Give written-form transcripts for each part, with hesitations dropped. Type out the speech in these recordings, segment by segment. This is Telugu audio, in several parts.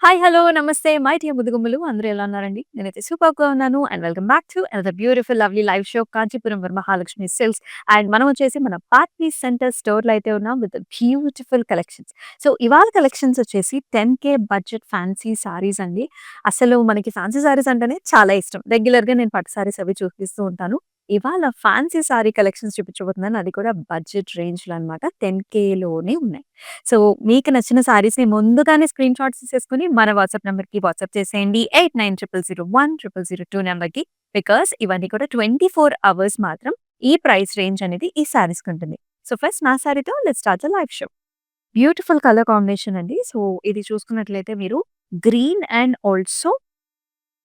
హాయ్! హలో! నమస్తే. మై డియర్ ముద్దుగుమ్మలు అందరూ ఎలా ఉన్నారండి? నేనైతే సూపర్బ్‌గా ఉన్నాను. And welcome back to another beautiful lovely live show Kanchipuram Varamahalakshmi silks. And మనం వచ్చేసి మన పార్టీ సెంటర్ స్టోర్‌లో అయితే ఉన్నాం విత్ బ్యూటిఫుల్ కలెక్షన్స్. సో, ఇవాళ కలెక్షన్స్ వచ్చేసి 10,000 బడ్జెట్ ఫ్యాన్సీ సారీస్ అండి. అసలు మనకి ఫ్యాన్సీ సారీస్ అంటేనే చాలా ఇష్టం. రెగ్యులర్‌గా నేను పట్టు సారీస్ అవి చూపిస్తూ ఉంటాను. ఇవాళ ఫ్యాన్సీ సారీ కలెక్షన్స్ చూపించబోతున్నాను. అది కూడా బడ్జెట్ రేంజ్‌లో అన్నమాట. 10,000లోనే ఉన్నాయి. సో, మీకు నచ్చిన శారీస్‌ని ముందుగానే స్క్రీన్ షాట్స్ తీసేసుకొని మన వాట్సాప్ నంబర్‌కి వాట్సాప్ చేసేయండి. 8900010002 నంబర్‌కి. బికాజ్ ఇవన్నీ కూడా 24 అవర్స్ మాత్రం ఈ ప్రైస్ రేంజ్ అనేది ఈ శారీస్‌కి ఉంటుంది. సో, ఫస్ట్ నా శారీతో let's start the live show. Beautiful colour combination అండి. సో, ఇది చూసుకున్నట్లయితే మీరు green and also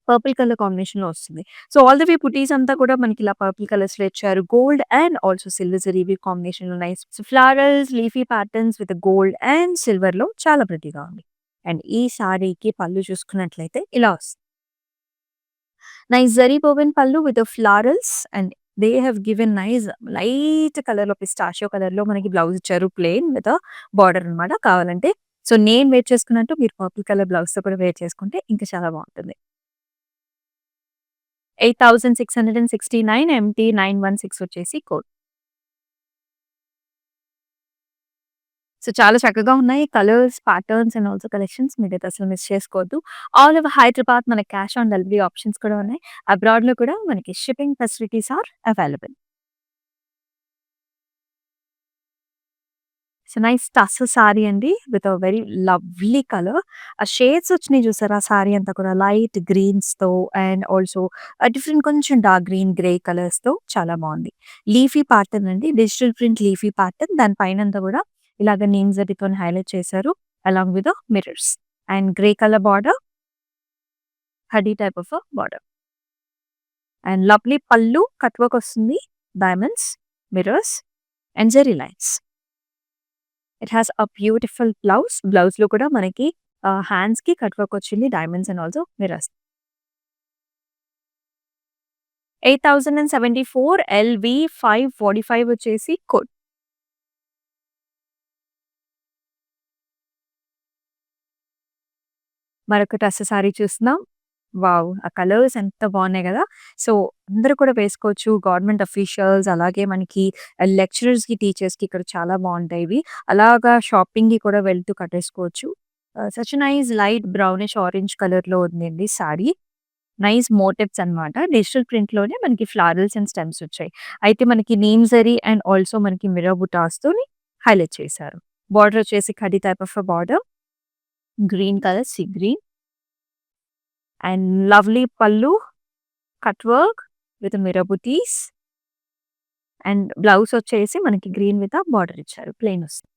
purple colour కాంబినేషన్‌లో వస్తుంది. సో, ఆల్ ది వే బుటీస్ అంతా కూడా మనకి ఇలా పర్పుల్ కలర్స్‌లో ఇచ్చారు. Gold and also silver zari weave కాంబినేషన్‌లో nice florals, leafy patterns with gold and సిల్వర్‌లో చాలా ప్రిటీగా ఉంది. అండ్ ఈ సారీకి పళ్ళు చూసుకున్నట్లయితే ఇలా వస్తుంది. నైస్ జరీ woven పళ్ళు with florals and they have given nice light కలర్‌లో పిస్టాషియో కలర్‌లో మనకి బ్లౌజ్ ఇచ్చారు. ప్లెయిన్ విత్ బార్డర్ అన్నమాట కావాలంటే. సో, నేను వేర్ చేసుకున్నట్టు మీరు పర్పుల్ కలర్ బ్లౌజ్‌తో కూడా వేర్ చేసుకుంటే ఇంకా చాలా బావుంటుంది. 8669 ఎంటీ 916 వచ్చేసి కోడ్. సో, చాలా చక్కగా ఉన్నాయి. Colours, patterns and also collections మీరైతే అసలు మిస్ చేసుకోవద్దు. ఆల్ ఓవర్ హైదరాబాద్ మనకి క్యాష్ ఆన్ డెలివరీ ఆప్షన్స్ కూడా ఉన్నాయి. అబ్రాడ్‌లో కూడా మనకి shipping facilities are available. So, nice tussar sari అండి with a very lovely colour. ఆ షేడ్స్ వచ్చినాయి చూసారా? ఆ సారీ అంతా కూడా లైట్ గ్రీన్స్‌తో అండ్ ఆల్సో డిఫరెంట్ కొంచెం డార్క్ గ్రీన్, గ్రే కలర్స్‌తో చాలా బావుంది. లీఫీ ప్యాటర్న్ అండి. Digital print leafy pattern. దాని పైనంతా కూడా ఇలాగ నీమ్ జరీతోని హైలైట్ చేశారు. Along with mirrors and grey colour border, హడీ type of border and lovely pallu cut work వస్తుంది. Diamonds, mirrors and zari lines. It has a beautiful blouse. బ్లౌజ్‌లో కూడా మనకి హ్యాండ్స్‌కి కట్ వర్క్ వచ్చింది. Diamonds and also mirrors. 8074 LV 545 వచ్చేసి కోడ్. మరొక టస్సర్ సారీ చూస్తున్నాం. వావ్! ఆ కలర్స్ ఎంత బావున్నాయి గదా! సో, అందరూ కూడా వేసుకోవచ్చు. గవర్నమెంట్ అఫీషియల్స్ అలాగే మనకి లెక్చరర్స్‌కి, టీచర్స్‌కి ఇక్కడ చాలా బావుంటాయి ఇవి. అలాగా షాపింగ్‌కి కూడా వెళ్తూ కట్టేసుకోవచ్చు. Such nice light brownish orange కలర్‌లో ఉందండి సారీ. నైస్ మోటివ్స్ అన్నమాట. డిజిటల్ ప్రింట్‌లోనే మనకి ఫ్లారల్స్ అండ్ స్టెమ్స్ వచ్చాయి. అయితే మనకి నీమ్ జరీ అండ్ ఆల్సో మనకి మిర్రర్ బుటాస్‌తోని హైలైట్ చేశారు. బార్డర్ వచ్చేసి కడ్డీ type of border. Green colour, sea green and lovely pallu, cut work with mirror బుటీస్ అండ్ బ్లౌజ్ వచ్చేసి మనకి గ్రీన్ విత్ బార్డర్ ఇచ్చారు. ప్లెయిన్ వస్తుంది.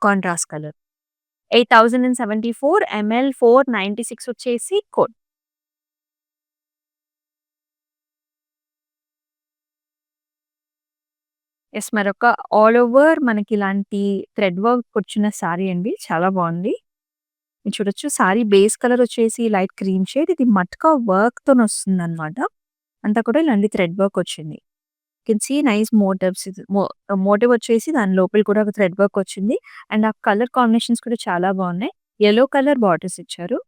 Contrast colour. 8074 ఎంఎల్ 496 వచ్చేసి కోడ్. యెస్. మరొక ఆల్ ఓవర్ మనకిలాంటి థ్రెడ్ వర్క్ వచ్చిన సారీ అండి. చాలా బావుంది. మీరు చూడొచ్చు సారీ బేస్ కలర్ వచ్చేసి లైట్ క్రీమ్ షేడ్. ఇది మట్కా వర్క్‌తోనొస్తుందనమాట. అంతా కూడా ఇలాంటి థ్రెడ్ వర్క్ వచ్చింది. You can see nice motifs ఇది మోటివ్ వచ్చేసి దాని లోపల కూడా ఒక థ్రెడ్ వర్క్ వచ్చింది. అండ్ ఆ కలర్ కాంబినేషన్స్ కూడా చాలా బావున్నాయి. యెల్లో కలర్ బార్డర్స్ ఇచ్చారు.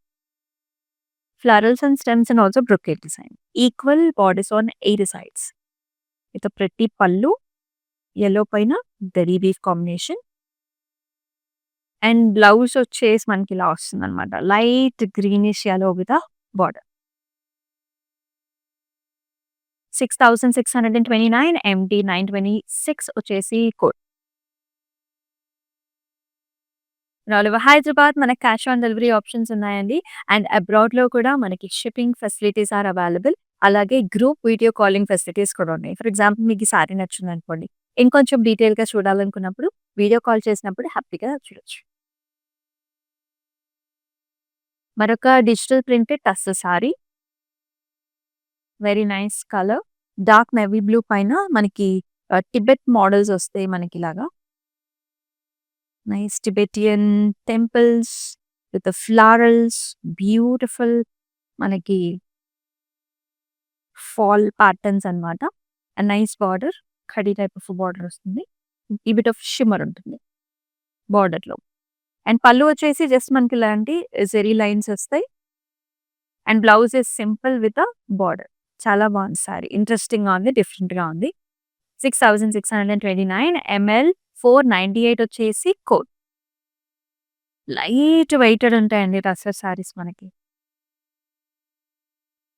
Florals and stems and also brocade design. Equal borders on either sides. With ప్రతి పళ్ళు యెల్లో పైన zari weave combination. And blouse వచ్చేసి మనకిలా వస్తుందనమాట. Light greenish yellow with border. 6629 MT 926 వచ్చేసి కోడ్. ఆల్ ఓవర్ హైదరాబాద్ మనకి క్యాష్ ఆన్ డెలివరీ ఆప్షన్స్ ఉన్నాయండి. అండ్ అబ్రాడ్‌లో కూడా మనకి షిప్పింగ్ ఫెసిలిటీస్ ఆర్ అవైలబుల్. అలాగే గ్రూప్ వీడియో కాలింగ్ ఫెసిలిటీస్ కూడా ఉన్నాయి. ఫర్ ఎగ్జాంపుల్ మీకు ఈ సారీ నచ్చిందనుకోండి. ఇంకొంచెం డీటెయిల్‌గా చూడాలనుకున్నప్పుడు వీడియో కాల్ చేసినప్పుడు హ్యాపీగా చూడొచ్చు. మరొక digital printed tussar sari. Very nice colour. Dark navy blue పైన మనకి టిబెట్ మోడల్స్ వస్తాయి మనకిలాగా. Nice Tibetan temples with florals beautiful మనకి ఫాల్ ప్యాటర్న్స్ అన్నమాట. And nice border. ఖడీ టైప్ ఆఫ్ బార్డర్ వస్తుంది. ఈ బిట్ ఆఫ్ షిమ్మర్ ఉంటుంది బార్డర్‌లో. అండ్ పళ్ళు వచ్చేసి జస్ట్ మనకి ఇలాంటి జెరీ లైన్స్ వస్తాయి. And blouse is simple with a border. చాలా బాగుంది సారీ. ఇంట్రెస్టింగ్‌గా ఉంది. డిఫరెంట్‌గా ఉంది. 6629 ఎంఎల్ 498 వచ్చేసి కోట్. లైట్ వెయిటెడ్ ఉంటాయండి టస్సర్ సారీస్ మనకి.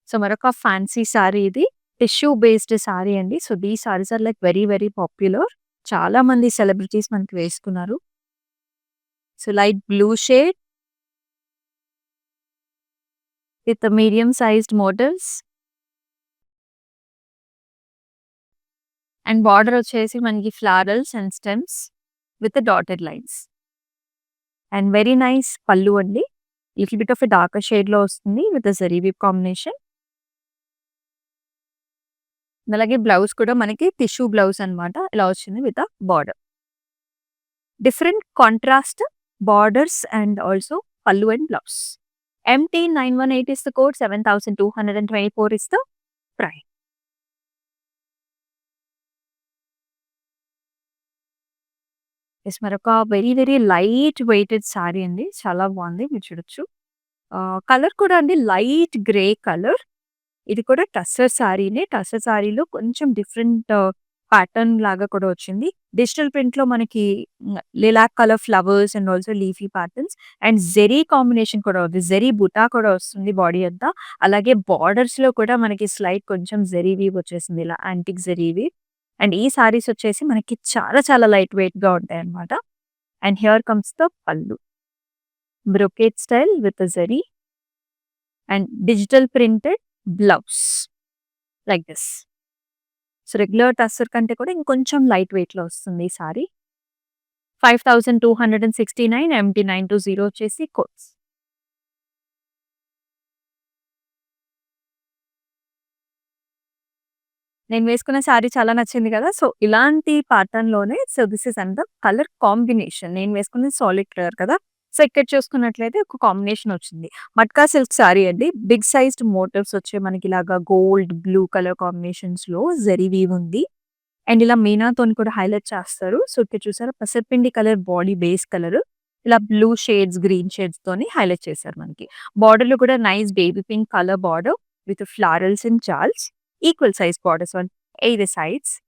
సో, మరొక ఫ్యాన్సీ సారీ ఇది. టిష్యూ బేస్డ్ సారీ అండి. So, these saris are like very, very popular. చాలా మంది సెలబ్రిటీస్ మనకి వేసుకున్నారు. So, light blue shade with medium sized motifs. And border వచ్చేసి మనకి florals and stems with dotted lines. And very nice pallu అండి. Little bit of a darker షేడ్‌లో వస్తుంది విత్ జరీ వీవ్ కాంబినేషన్. అలాగే బ్లౌజ్ కూడా మనకి టిష్యూ బ్లౌజ్ అన్నమాట. ఇలా వచ్చింది with border. Different contrast borders and also pallu and blouse. MT918 is the code, 7224 is the price. Yes, మరొక very, very light weighted sari అండి. చాలా బాగుంది. మీరు చూడొచ్చు. కలర్ కూడా అండి లైట్ గ్రే కలర్. ఇది కూడా టస్సర్ సారీనే. టస్సర్ సారీలో కొంచెం డిఫరెంట్ ప్యాటర్న్ లాగా కూడా వచ్చింది. డిజిటల్ ప్రింట్‌లో మనకి lilac colour flowers and also leafy patterns and zari combination కూడా ఉంది. జెరీ బుటా కూడా వస్తుంది బాడీ అంతా. అలాగే బార్డర్స్‌లో కూడా మనకి స్లైట్ కొంచెం జెరీ వీవ్ వచ్చేసింది. ఇలా యాంటిక్ జెరీ వీవ్. అండ్ ఈ సారీస్ వచ్చేసి మనకి చాలా చాలా లైట్ వెయిట్‌గా ఉంటాయన్నమాట. And here comes the pallu. Brocade style with zari and digital printed blouse like this. So, regular tussar కంటే కూడా ఇంకొంచెం లైట్ వెయిట్‌లో వస్తుంది ఈ సారీ. 5269 MT920 వచ్చేసి కోడ్స్. నేను వేసుకున్న సారీ చాలా నచ్చింది కదా! సో, ఇలాంటి ప్యాటర్న్‌లోనే so, this is another colour combination. నేను వేసుకున్నది సాలిడ్ కలర్ కదా! సో, ఇక్కడ చూసుకున్నట్లయితే ఒక కాంబినేషన్ వచ్చింది. మట్కా సిల్క్ సారీ అండి. బిగ్ సైజ్డ్ మోటివ్స్ వచ్చాయి మనకి ఇలాగా గోల్డ్, బ్లూ కలర్ కాంబినేషన్స్‌లో జరీ వీవ్ ఉంది. అండ్ ఇలా మీనాతోని కూడా హైలైట్ చేస్తారు. సో, ఇక్కడ చూసారా పసరపిండి కలర్ బాడీ బేస్ కలర్. ఇలా బ్లూ షేడ్స్, గ్రీన్ షేడ్స్‌తోని హైలైట్ చేశారు మనకి. బార్డర్‌లో కూడా nice baby pink colour border with florals and జాల్స్. Equal size borders on either sides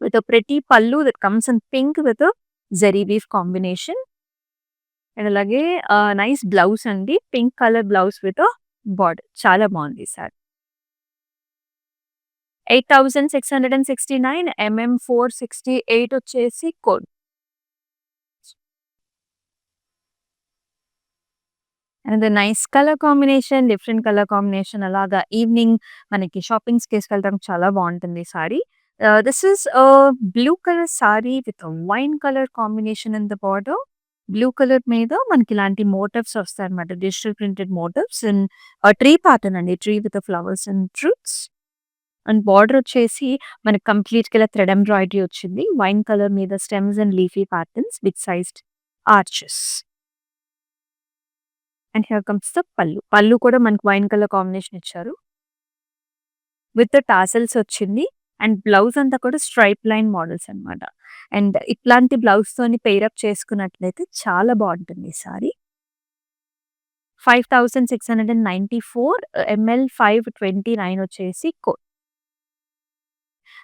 with a pretty pallu that comes in pink with a zari weave combination. And alage nice blouse andi, pink color blouse with a border. Chala bagundi sir. 8669 MM468 వచ్చేసి code. And nice colour combination, different colour combination అలాగా ఈవినింగ్ మనకి షాపింగ్స్‌కి ఏసుకెళ్ళడానికి చాలా బావుంటుంది ఈ sari. This is blue colour sari with wine colour combination in the border. Blue colour మీద మనకి ఇలాంటి మోటివ్స్ వస్తాయన్నమాట. Digital printed motifs and tree pattern అండి. Tree with flowers and fruits. And border వచ్చేసి మనకి కంప్లీట్‌గా ఇలా థ్రెడ్ ఎంబ్రాయిడరీ వచ్చింది. వైన్ కలర్ మీద stems and leafy patterns big sized arches. And here comes the pallu. Pallu కూడా మనకి వైన్ కలర్ కాంబినేషన్ ఇచ్చారు. విత్ టాసెల్స్ వచ్చింది. అండ్ బ్లౌజ్ అంతా కూడా స్ట్రైప్ లైన్ మోడల్స్ అన్నమాట. అండ్ ఇట్లాంటి బ్లౌజ్‌తోని పెయిర్ అప్ చేసుకున్నట్లయితే చాలా బావుంటుంది ఈ సారీ. 5694 ఎంఎల్ 529 వచ్చేసి code.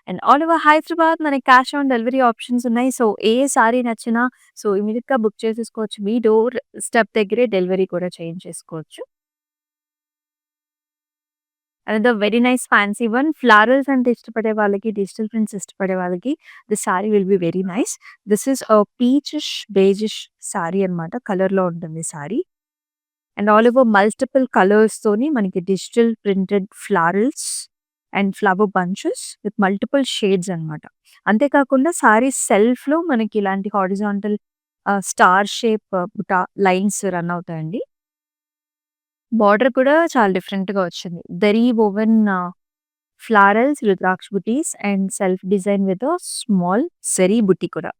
And all over Hyderabad మనకి క్యాష్ ఆన్ డెలివరీ ఆప్షన్స్ ఉన్నాయి. సో, ఏ సారీ నచ్చినా సో, ఇమ్మీడియేట్‌గా బుక్ చేసేసుకోవచ్చు. మీ డోర్ స్టెప్ దగ్గరే డెలివరీ కూడా చేయించేసుకోవచ్చు. Another very nice fancy one. Florals అంటే ఇష్టపడే వాళ్ళకి, డిజిటల్ ప్రింట్స్ ఇష్టపడే వాళ్ళకి this sari will be very nice. This is peachish, beigeish sari అన్నమాట. కలర్‌లో ఉంటుంది sari. And all over multiple కలర్స్‌తోని మనకి digital printed florals and flower bunches with multiple shades అన్నమాట. అంతేకాకుండా సారీ సెల్ఫ్‌లో మనకి ఇలాంటి horizontal star shape buta lines run అవుతాయండి. బార్డర్ కూడా చాలా డిఫరెంట్‌గా వచ్చింది. దరీ woven florals, rudraksha butis and self design with small zari buti కూడా.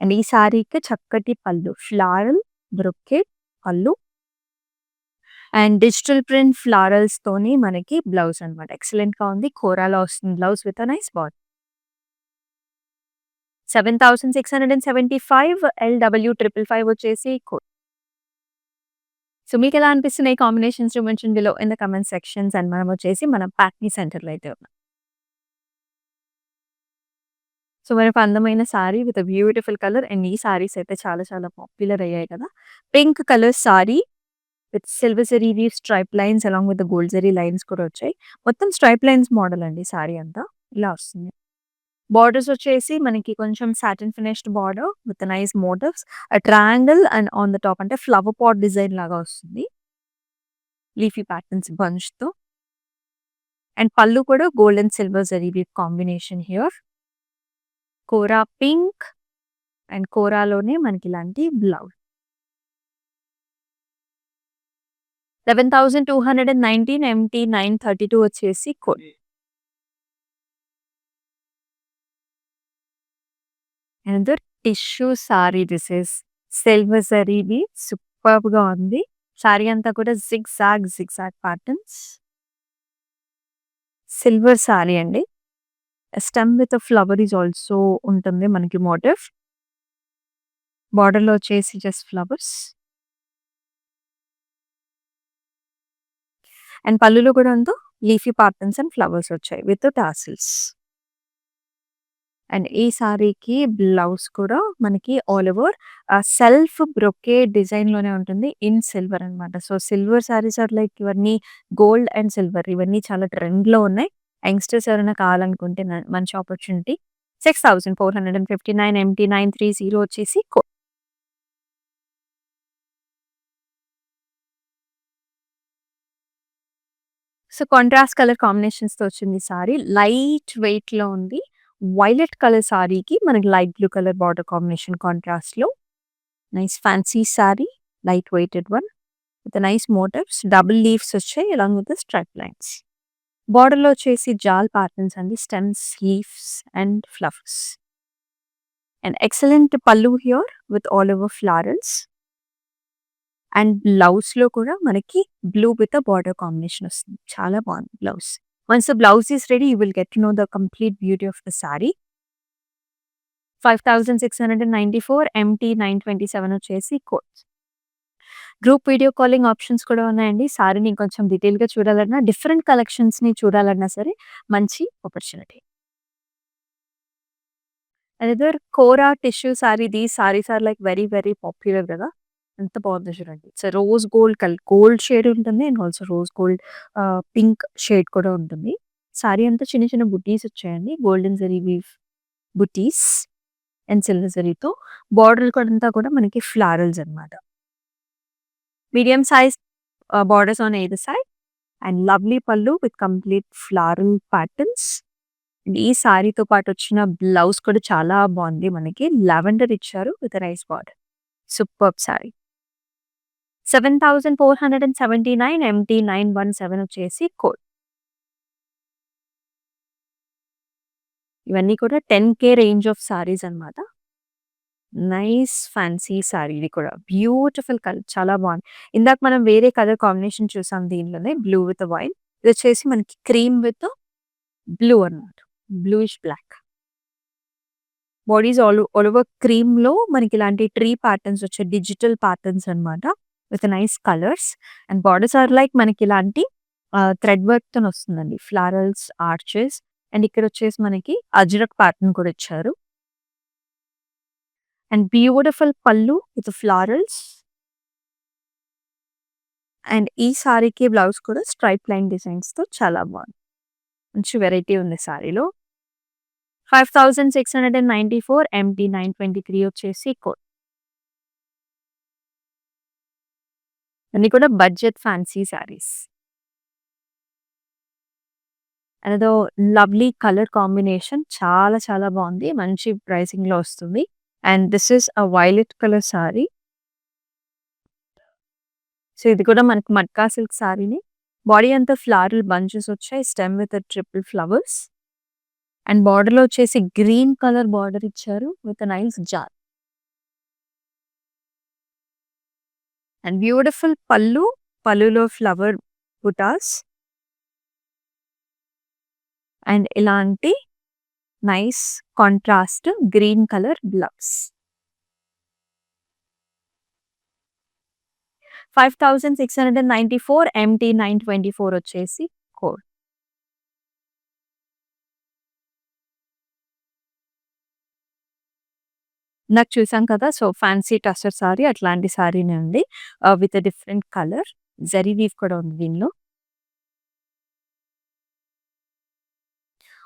అండ్ ఈ సారీకి చక్కటి pallu. Floral brocade pallu and digital print ఫ్లారల్స్‌తోని మనకి బ్లౌజ్ అన్నమాట. ఎక్సలెంట్‌గా ఉంది. కోరాలో వస్తుంది blouse with a nice border. 7,675 LW555 వచ్చేసి కోడ్. సో మీకెలా అనిపిస్తున్నాయి combinations? Do mention below in the comment sections. And మనం వచ్చేసి మన పాట్నీ సెంటర్‌లో అయితే ఉన్నాం. సో మరొక అందమైన sari with a beautiful colour. And ఈ సారీస్ అయితే చాలా చాలా పాపులర్ అయ్యాయి కదా! Pink colour sari with silver zari weave stripe lines along with gold zari lines కూడా వచ్చాయి. మొత్తం స్ట్రైప్ లైన్స్ మోడల్ అండి సారీ అంతా. ఇలా వస్తుంది. బోర్డర్స్ వచ్చేసి మనకి కొంచెం satin finished border with nice motifs. Triangle and on the top అంటే ఫ్లవర్ పాట్ డిజైన్ లాగా వస్తుంది. లీఫీ ప్యాటర్న్స్ బంచ్‌తో. అండ్ పళ్ళు కూడా gold and silver zari weave combination here. Kora pink and కోరాలోనే మనకి ఇలాంటి బ్లౌజ్. 11,219 MT 932 వచ్చేసి code. Another tissue sari this is silver zari weave సూపర్బ్‌గా ఉంది. సారీ అంతా కూడా జిగ్‌జాగ్ ప్యాటర్న్స్. సిల్వర్ సారీ అండి. Stem with flower is also ఉంటుంది మనకి మోటివ్. బోర్డర్‌లో వచ్చేసి జస్ట్ ఫ్లవర్స్. అండ్ పళ్ళులో కూడా అంతా లీఫీ ప్యాటర్న్స్ అండ్ ఫ్లవర్స్ వచ్చాయి విత్ టాసిల్స్. అండ్ ఈ సారీకి బ్లౌజ్ కూడా మనకి ఆల్ ఓవర్ సెల్ఫ్ బ్రొకేడ్ డిజైన్‌లోనే ఉంటుంది. ఇన్ సిల్వర్ అన్నమాట. So silver saris are like ఇవన్నీ గోల్డ్ అండ్ సిల్వర్ ఇవన్నీ చాలా ట్రెండ్‌లో ఉన్నాయి. యంగ్‌స్టర్స్ ఎవరైనా కావాలనుకుంటే మంచి ఆపర్చునిటీ. 6,459 MT 930 వచ్చేసి కోడ్. సో కాంట్రాస్ట్ కలర్ కాంబినేషన్స్‌తో వచ్చింది ఈ సారీ. లైట్ వెయిట్‌లో ఉంది. వైలెట్ కలర్ సారీకి మనకి light blue colour border combination కాంట్రాస్ట్‌లో. Nice fancy sari. Light weighted one. With nice motifs. Double leaves వచ్చాయి అలాంగ్ విత్ స్ట్రైప్ లైన్స్. బోర్డర్‌లో వచ్చేసి జాల్ ప్యాటర్న్స్ అండి. Stems, leaves and flowers. And excellent pallu here with all over florals. And బ్లౌజ్‌లో కూడా మనకి బ్లూ విత్ బార్డర్ కాంబినేషన్ వస్తుంది. చాలా బాగుంది blouse. Once the blouse is ready you will get to know the complete beauty of the sorry. 5,694 MT 927 వచ్చేసి code. Group video calling options కూడా ఉన్నాయండి. సారీని కొంచెం డీటెయిల్‌గా చూడాలన్నా, డిఫరెంట్ కలెక్షన్స్‌ని చూడాలన్నా సరే మంచి opportunity. Another kora tissue sari. These saris are like very popular కదా! ఎంత బాగుందో చూడండి. ఇట్స్ రోజ్ గోల్డ్ షేడ్ ఉంటుంది. And also rose gold pink shade కూడా ఉంటుంది. సారీ అంతా చిన్న చిన్న బుట్టీస్ వచ్చాయండి. గోల్డెన్ జరీ వీవ్ బుట్టీస్ అండ్ సిల్వర్ జరీతో. బోర్డర్ కూడా అంతా కూడా మనకి ఫ్లారల్స్ అన్నమాట. Medium size borders on either side. And lovely pallu with complete floral patterns. ఈ సారీతో పాటు వచ్చిన బ్లౌజ్ కూడా చాలా బాగుంది. మనకి లావెండర్ ఇచ్చారు with rice border. Superb sorry. 7,479 MT 917 వచ్చేసి కోడ్. ఇవన్నీ కూడా 10K రేంజ్ ఆఫ్ సారీస్ అన్నమాట. నైస్ ఫ్యాన్సీ సారీ ఇది కూడా. బ్యూటిఫుల్ కలర్ చాలా బాగుంది. ఇందాక మనం వేరే కలర్ కాంబినేషన్ చూసాం దీనిలోనే బ్లూ విత్ వైట్. ఇది వచ్చేసి మనకి క్రీమ్ విత్ బ్లూ అన్నమాట. Bluish black. Bodies all over క్రీమ్‌లో మనకి ఇలాంటి ట్రీ ప్యాటర్న్స్ వచ్చాయి. డిజిటల్ ప్యాటర్న్స్ అన్నమాట. With nice colours. And borders are like మనకి ఇలాంటి థ్రెడ్ వర్క్‌తోని వస్తుందండి. ఫ్లారల్స్, ఆర్చెస్ అండ్ ఇక్కడ వచ్చేసి మనకి అజ్రక్ ప్యాటర్న్ కూడా ఇచ్చారు. అండ్ బ్యూటిఫుల్ పల్లు విత్ ఫ్లారల్స్. అండ్ ఈ సారీకి బ్లౌజ్ కూడా స్ట్రైప్ లైన్ డిజైన్స్‌తో చాలా బాగుంది. మంచి వెరైటీ ఉంది సారీలో. 5,694 MT 923 వచ్చేసి కోడ్. అన్నీ కూడా budget fancy saris. Another lovely colour combination చాలా చాలా బాగుంది. మంచి ప్రైసింగ్‌లో వస్తుంది. And this is a violet colour sorry. So ఇది కూడా మనకి మట్కా సిల్క్ సారీనే. బాడీ అంతా ఫ్లారల్ బంచెస్ వచ్చాయి. Stem with triple flowers. And బార్డర్‌లో వచ్చేసి గ్రీన్ కలర్ బార్డర్ ఇచ్చారు విత్ నైస్ జాల్. అండ్ బ్యూటిఫుల్ పల్లు. పల్లులో ఫ్లవర్ బుటాస్. అండ్ ఇలాంటి nice contrast green colour blouse. 5694 empty 924 వచ్చేసి కోడ్. ఇందాక చూసాం కదా! సో, ఫ్యాన్సీ టస్సర్ సారీ అట్లాంటి సారీనే అండి. With different colour. Zari weave కూడా ఉంది దీనిలో.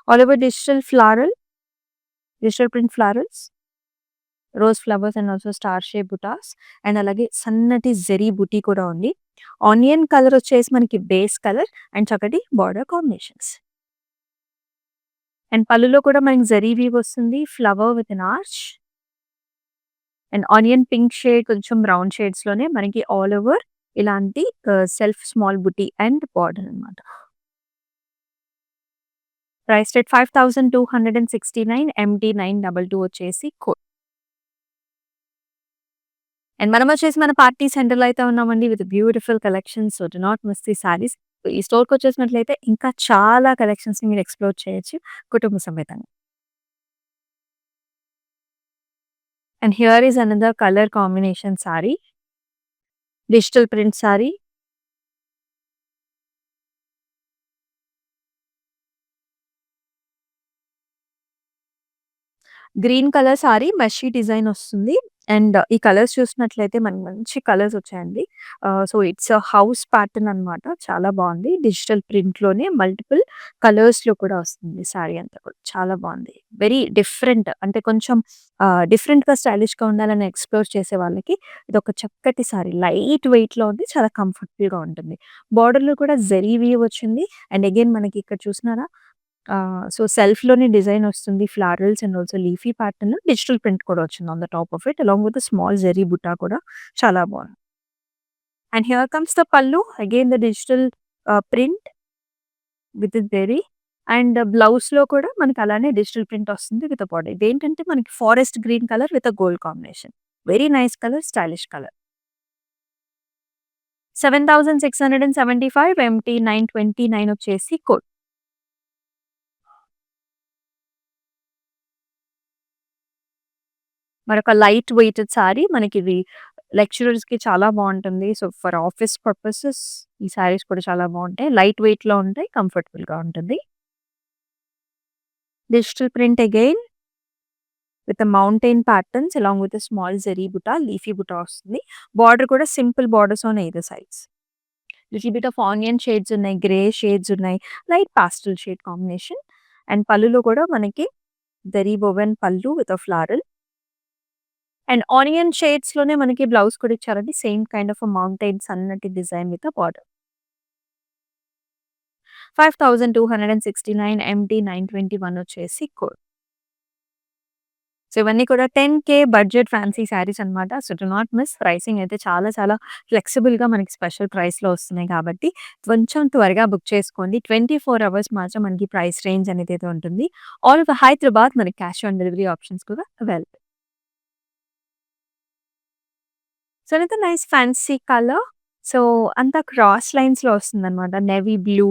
All over digital print florals, rose flowers and also star shape butas and అలాగే సన్నటి జరీ బుటీ కూడా ఉంది. ఆనియన్ కలర్ వచ్చేసి మనకి బేస్ కలర్ అండ్ చక్కటి బార్డర్ కాంబినేషన్స్. అండ్ పళ్ళులో కూడా మనకి జరీ వీవ్ వస్తుంది. Flower with an arch and onion pink shade కొంచెం బ్రౌన్ షేడ్స్‌లోనే మనకి ఆల్ ఓవర్ ఇలాంటి self small buti and border అన్నమాట. ప్రైస్ రేట్ 5269 ఎంటీ 922 వచ్చేసి కోడ్. అండ్ మనమొచ్చేసి మన పార్టీ సెంటర్‌లో అయితే ఉన్నామండి with beautiful collections. So, do not miss the saris. ఈ స్టోర్‌కొచ్చేసినట్లయితే ఇంకా చాలా కలెక్షన్స్‌ని మీరు ఎక్స్‌ప్లోర్ చేయొచ్చు కుటుంబ సమేతంగా. And here is another colour combination sari. Digital print sari. Green colour sari మెషీ డిజైన్ వస్తుంది. అండ్ ఈ కలర్స్ చూసినట్లయితే మనకి మంచి కలర్స్ వచ్చాయండి. So, it's a house pattern అనమాట. చాలా బావుంది. డిజిటల్ ప్రింట్‌లోనే మల్టిపుల్ కలర్స్‌లో కూడా వస్తుంది సారీ అంతా కూడా. చాలా బావుంది. వెరీ డిఫరెంట్ అంటే కొంచెం డిఫరెంట్‌గా స్టైలిష్‌గా ఉండాలని ఎక్స్‌ప్లోర్ చేసే వాళ్ళకి ఇదొక చక్కటి సారీ. లైట్ వెయిట్‌లో ఉంది. చాలా కంఫర్టబుల్‌గా ఉంటుంది. బోర్డర్‌లో కూడా జరీ వీవ్ వచ్చింది. అండ్ అగైన్ మనకి ఇక్కడ చూసినారా సో, సెల్ఫ్‌లోనే డిజైన్ వస్తుంది. Florals and also leafy pattern. Digital print కూడా వచ్చింది on the top of it. Along with small zari బుట్టా కూడా చాలా బావుంది. And here comes the pallu. Again the digital print with zari and బ్లౌజ్‌లో కూడా మనకి అలానే డిజిటల్ ప్రింట్ వస్తుంది విత్ బార్డర్. ఇదేంటంటే మనకి forest green colour with gold combination. Very nice colour. Stylish colour. 7675 empty 929 వచ్చేసి కోడ్. మరొక లైట్ వెయిటెడ్ సారీ మనకిది లెక్చరర్స్‌కి చాలా బావుంటుంది. సో, ఫర్ ఆఫీస్ పర్పసెస్ ఈ సారీస్ కూడా చాలా బావుంటాయి. లైట్ వెయిట్‌లో ఉంటాయి. కంఫర్టబుల్‌గా ఉంటుంది. Digital print again with mountain patterns along with small zari బుటా, లీఫీ బుటా వస్తుంది. బార్డర్ కూడా simple borders on either sides. Little bit of onion shades ఉన్నాయి. గ్రే షేడ్స్ ఉన్నాయి. Light pastel shade combination. And పళ్ళులో కూడా మనకి zari woven pallu with a floral. And onion షేడ్స్‌లోనే మనకి బ్లౌజ్ కూడా ఇచ్చారండి. సేమ్ కైండ్ ఆఫ్ మౌంటైన్ సన్నటి డిజైన్ విత్ బార్డర్. 5269 ఎంటీ 921 వచ్చేసి కోడ్. సో, ఇవన్నీ కూడా 10,000 బడ్జెట్ ఫ్యాన్సీ శారీస్ అన్నమాట. So, do not miss. Pricing అయితే చాలా చాలా ఫ్లెక్సిబుల్‌గా మనకి స్పెషల్ ప్రైస్‌లో వస్తున్నాయి కాబట్టి కొంచెం త్వరగా బుక్ చేసుకోండి. 24 అవర్స్ మాత్రం మనకి ప్రైస్ రేంజ్ అనేదైతే ఉంటుంది. ఆల్ ఓవర్ హైదరాబాద్ మనకి క్యాష్ ఆన్ డెలివరీ ఆప్షన్స్ కూడా available. So, another nice fancy colour. So, అంతా క్రాస్ లైన్స్‌లో వస్తుందనమాట. Navy blue,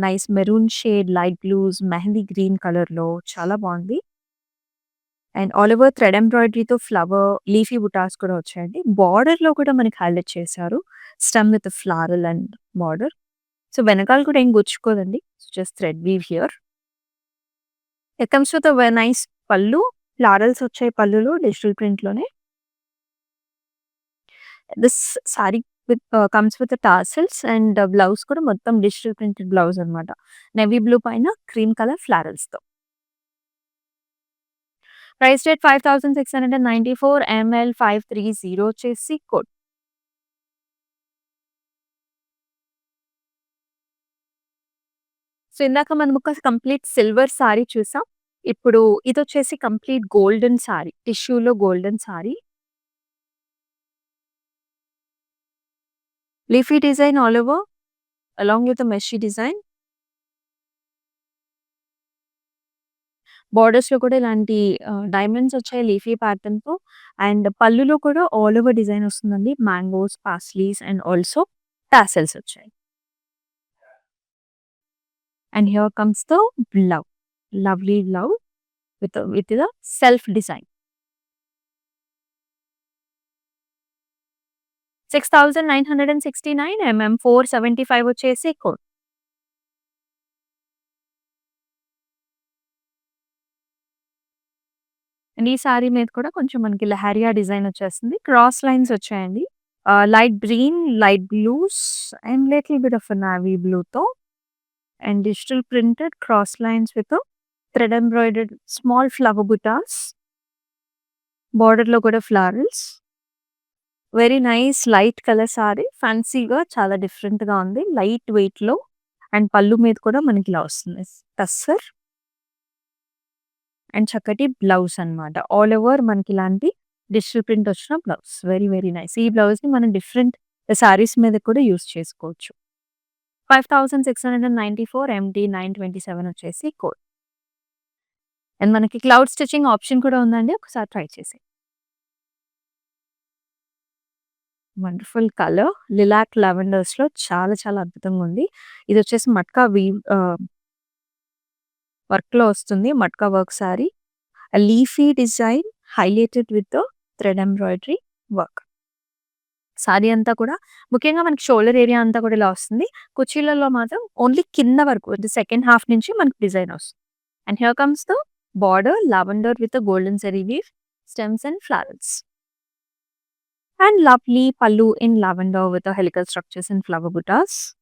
nice maroon shade, light blues, mehndi green కలర్‌లో చాలా బావుంది. అండ్ ఆల్ ఓవర్ థ్రెడ్ ఎంబ్రాయిడరీతో ఫ్లవర్, లీఫీ బుటాస్ కూడా వచ్చాయండి. బార్డర్‌లో కూడా మనకి హైలైట్ చేశారు. Stem with floral and border. So, వెనకాల కూడా ఏం గుచ్చుకోదండి. Just thread weave here. It comes with nice pallu. Florals వచ్చాయి పళ్ళులో digital ప్రింట్‌లోనే. This sari comes with tassels and blouse కూడా మొత్తం డిజిటల్ ప్రింటెడ్ బ్లౌజ్ అనమాట. నేవీ బ్లూ పైన క్రీమ్ కలర్ ఫ్లారల్స్‌తో. ప్రైస్ రేట్ 5694 ఎంఎల్ 530 వచ్చేసి కోడ్. సో, ఇందాక మనం ఒక కంప్లీట్ సిల్వర్ సారీ చూసాం. ఇప్పుడు ఇదొచ్చేసి కంప్లీట్ గోల్డెన్ సారీ. టిష్యూలో golden sari. Leafy design all over along with mesh design. బోర్డర్స్‌లో కూడా ఇలాంటి డైమండ్స్ వచ్చాయి లీఫీ ప్యాటర్న్‌తో. అండ్ పళ్ళులో కూడా ఆల్ ఓవర్ డిజైన్ వస్తుందండి. Mangoes, paisleys and also tassels వచ్చాయి. And here comes the love. Lovely love. With the self design. 6969 475 వచ్చేసి కోడ్. అండ్ ఈ సారీ మీద కూడా కొంచెం మనకి లహరియా డిజైన్ వచ్చేస్తుంది. క్రాస్ లైన్స్ వచ్చాయండి. Light green, light blues and little bit of navy బ్లూతో and digital printed cross lines with thread embroidered small flower butas. బార్డర్‌లో కూడా florals. Very nice light colour sari. ఫ్యాన్సీగా చాలా డిఫరెంట్‌గా ఉంది. లైట్ వెయిట్‌లో అండ్ పళ్ళు మీద కూడా మనకి ఇలా వస్తుంది. టస్సర్ అండ్ చక్కటి బ్లౌజ్ అన్నమాట. ఆల్ ఓవర్ మనకి ఇలాంటి డిజిటల్ ప్రింట్ వచ్చిన బ్లౌజ్. Very, very nice. ఈ బ్లౌజ్‌ని మనం డిఫరెంట్ సారీస్ మీద కూడా యూజ్ చేసుకోవచ్చు. 5694 MD 927 వచ్చేసి కోడ్. అండ్ మనకి క్లౌడ్ స్టిచింగ్ ఆప్షన్ కూడా ఉందండి. ఒకసారి ట్రై చేసి. Wonderful colour. లిలాక్ లావెండర్స్‌లో చాలా చాలా అద్భుతంగా ఉంది. ఇది వచ్చేసి మట్కా వర్క్‌లో వస్తుంది. Matka work sorry. Leafy design highlighted with thread embroidery work. Sorry అంతా కూడా ముఖ్యంగా మనకి షోల్డర్ ఏరియా అంతా కూడా ఇలా వస్తుంది. కుర్చీలలో మాత్రం ఓన్లీ కింద వరకు అంటే సెకండ్ హాఫ్ నుంచి మనకి డిజైన్ వస్తుంది. And here comes the border lavender with golden zari weave, stems and flowers. And lovely pallu in lavender with a helical structures and flower buttas.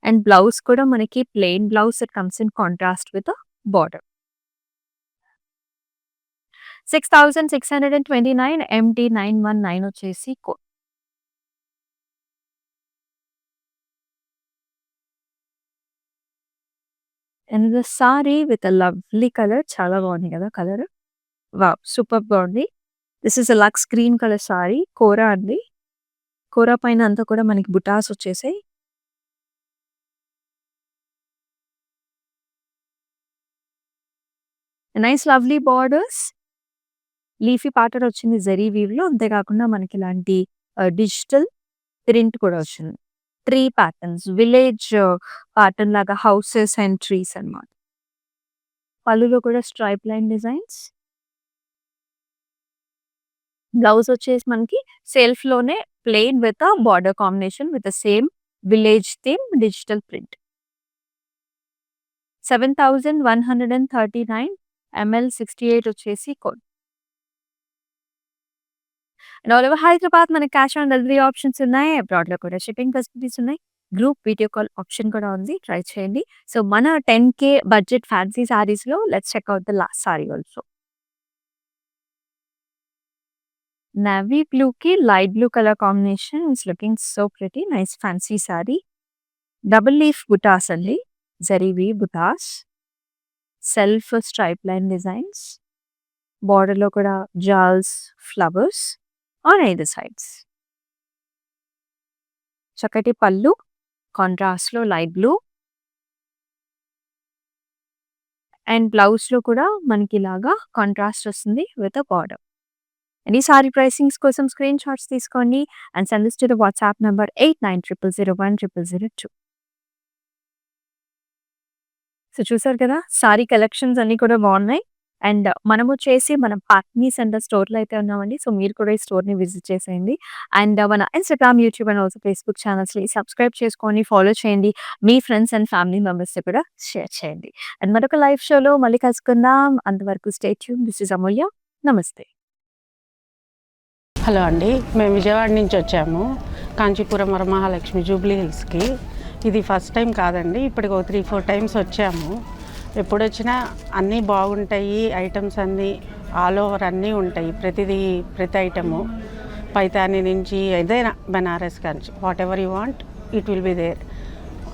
And blouse kuda manaki plain blouse that comes in contrast with a border. 6629 MD 919 వచ్చేసి code. And the saree with a lovely color. చాలా బాగుంది కదా కలర్. వావ్ సూపర్ బాగుంది. This is a lux green colour sari. Kora అండి. కోరా పైన అంతా కూడా మనకి బుటాస్ వచ్చేసాయి. Nice lovely borders. Leafy pattern వచ్చింది జరీ వీవ్‌లో. అంతే కాకుండా మనకి ఇలాంటి డిజిటల్ ప్రింట్ కూడా వచ్చింది. ట్రీ ప్యాటర్న్స్, విలేజ్ ప్యాటర్న్ లాగా హౌసెస్ అండ్ ట్రీస్ అన్నమాట. పళ్ళులో కూడా స్ట్రైప్ లైన్ డిజైన్స్. బ్లౌజ్ వచ్చేసి మనకి సెల్ఫ్‌లోనే plain with a border combination with the same village theme digital print. 7139 ML 68 వచ్చేసి code. And all over Hyderabad మనకి క్యాష్ ఆన్ డెలివరీ ఆప్షన్స్ ఉన్నాయి. అబ్రాడ్‌లో కూడా షిప్పింగ్ ఫెసిలిటీస్ ఉన్నాయి. గ్రూప్ వీడియో కాల్ ఆప్షన్ కూడా ఉంది. ట్రై చేయండి. సో మన 10K బడ్జెట్ ఫ్యాన్సీ సారీస్‌లో let's check out the last sari also. నేవీ బ్లూకి light blue colour combination is looking so pretty. Nice fancy sari. Double leaf butas అండి. Zari weave butas. Self stripe line designs. బార్డర్‌లో కూడా jaals, flowers on either sides. చక్కటి పళ్ళు కాంట్రాస్ట్‌లో లైట్ బ్లూ. అండ్ బ్లౌజ్‌లో కూడా మనకి ఇలాగా కాంట్రాస్ట్ వస్తుంది విత్ అ బార్డర్. అండ్ ఈ సారీ ప్రైసింగ్స్ కోసం స్క్రీన్ షాట్స్ తీసుకోండి and send this to the WhatsApp number 8900010002. So చూసారు కదా సారీ కలెక్షన్స్ అన్నీ కూడా బాగున్నాయి. అండ్ మనము వచ్చేసి మన పాట్నీ సెంటర్ స్టోర్‌లో అయితే ఉన్నామండి. సో మీరు కూడా ఈ స్టోర్‌ని విజిట్ చేసేయండి. అండ్ మన Instagram, YouTube and also Facebook ఛానల్స్‌ని సబ్స్క్రైబ్ చేసుకొని ఫాలో చేయండి. మీ ఫ్రెండ్స్ అండ్ ఫ్యామిలీ మెంబర్స్‌తో కూడా షేర్ చేయండి. అండ్ మరొక లైవ్ షోలో మళ్ళీ కలుసుకుందాం. అంతవరకు స్టే ట్యూన్. దిస్ ఇస్ అమూల్య. నమస్తే. హలో అండి, మేము విజయవాడ నుంచి వచ్చాము కాంచీపురం వరమహాలక్ష్మి జూబ్లీ హిల్స్కి. ఇది ఫస్ట్ టైం కాదండి, ఇప్పటికి ఒక 3-4 టైమ్స్ వచ్చాము. ఎప్పుడు వచ్చినా అన్నీ బాగుంటాయి. ఐటమ్స్ అన్నీ ఆల్ ఓవర్ అన్నీ ఉంటాయి. ప్రతి ఐటము పైతాని నుంచి ఏదైనా Banaras Kanchi whatever you want it will be there.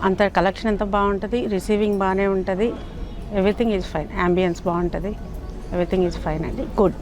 అంత కలెక్షన్ అంతా బాగుంటుంది. రిసీవింగ్ బాగానే ఉంటుంది. Everything is fine. యాంబియన్స్ బాగుంటుంది. ఎవ్రీథింగ్ ఈజ్ ఫైన్ అండి. గుడ్.